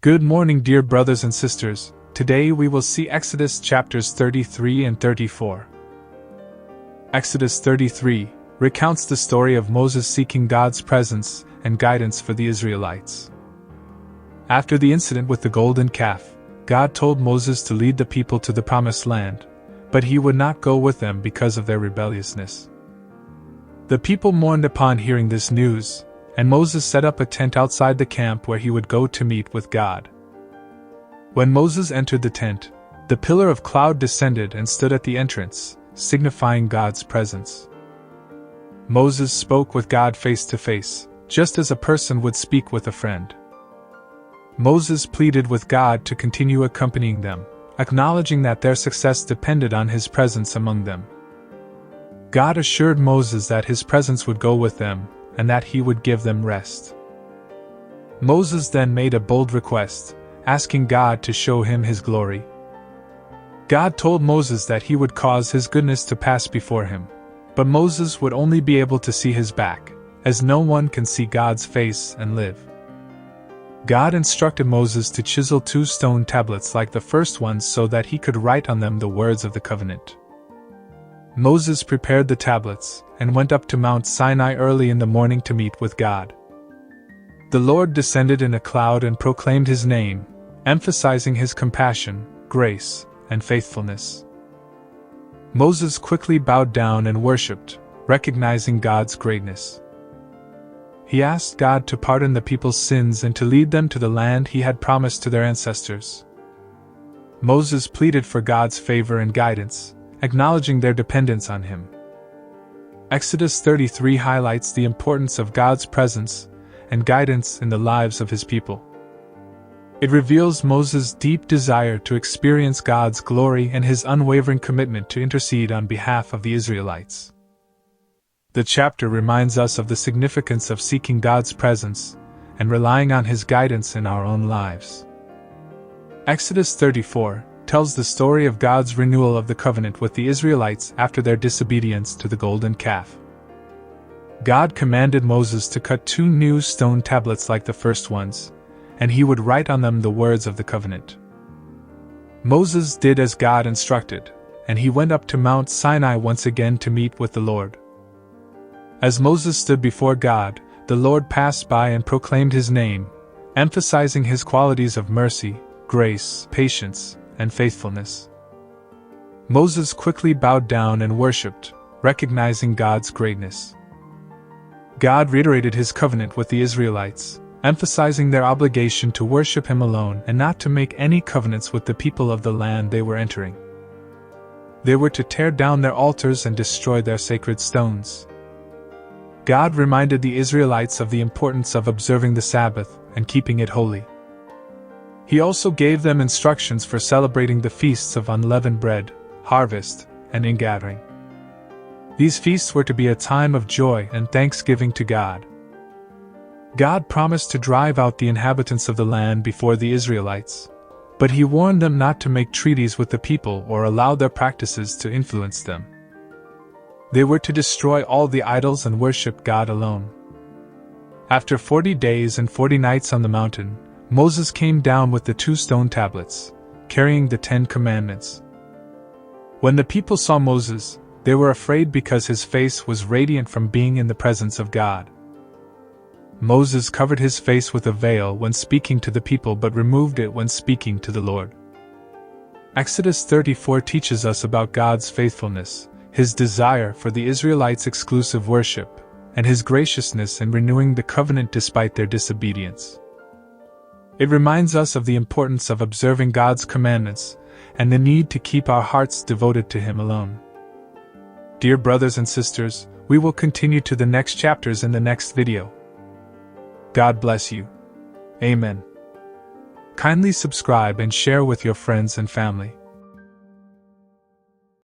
Good morning, dear brothers and sisters. Today we will see Exodus chapters 33 and 34. Exodus 33 recounts the story of Moses seeking God's presence and guidance for the Israelites. After the incident with the golden calf, God told Moses to lead the people to the promised land, but he would not go with them because of their rebelliousness. The people mourned upon hearing this news, and Moses set up a tent outside the camp where he would go to meet with God. When Moses entered the tent, the pillar of cloud descended and stood at the entrance, signifying God's presence. Moses spoke with God face to face, just as a person would speak with a friend. Moses pleaded with God to continue accompanying them, acknowledging that their success depended on his presence among them. God assured Moses that his presence would go with them, and that he would give them rest. Moses then made a bold request, asking God to show him his glory. God told Moses that he would cause his goodness to pass before him, but Moses would only be able to see his back, as no one can see God's face and live. God instructed Moses to chisel 2 stone tablets like the first ones so that he could write on them the words of the covenant. Moses prepared the tablets, and went up to Mount Sinai early in the morning to meet with God. The Lord descended in a cloud and proclaimed his name, emphasizing his compassion, grace, and faithfulness. Moses quickly bowed down and worshipped, recognizing God's greatness. He asked God to pardon the people's sins and to lead them to the land he had promised to their ancestors. Moses pleaded for God's favor and guidance, acknowledging their dependence on him. Exodus 33 highlights the importance of God's presence and guidance in the lives of his people. It reveals Moses' deep desire to experience God's glory and his unwavering commitment to intercede on behalf of the Israelites. The chapter reminds us of the significance of seeking God's presence and relying on his guidance in our own lives. Exodus 34 tells the story of God's renewal of the covenant with the Israelites after their disobedience to the golden calf. God commanded Moses to cut 2 new stone tablets like the first ones, and he would write on them the words of the covenant. Moses did as God instructed, and he went up to Mount Sinai once again to meet with the Lord. As Moses stood before God, the Lord passed by and proclaimed his name, emphasizing his qualities of mercy, grace, patience, and faithfulness. Moses quickly bowed down and worshipped, recognizing God's greatness. God reiterated his covenant with the Israelites, emphasizing their obligation to worship him alone and not to make any covenants with the people of the land they were entering. They were to tear down their altars and destroy their sacred stones. God reminded the Israelites of the importance of observing the Sabbath and keeping it holy. He also gave them instructions for celebrating the feasts of unleavened bread, harvest, and ingathering. These feasts were to be a time of joy and thanksgiving to God. God promised to drive out the inhabitants of the land before the Israelites, but he warned them not to make treaties with the people or allow their practices to influence them. They were to destroy all the idols and worship God alone. After 40 days and 40 nights on the mountain, Moses came down with the 2 stone tablets, carrying the 10 commandments. When the people saw Moses, they were afraid because his face was radiant from being in the presence of God. Moses covered his face with a veil when speaking to the people but removed it when speaking to the Lord. Exodus 34 teaches us about God's faithfulness, his desire for the Israelites' exclusive worship, and his graciousness in renewing the covenant despite their disobedience. It reminds us of the importance of observing God's commandments and the need to keep our hearts devoted to him alone. Dear brothers and sisters, we will continue to the next chapters in the next video. God bless you. Amen. Kindly subscribe and share with your friends and family.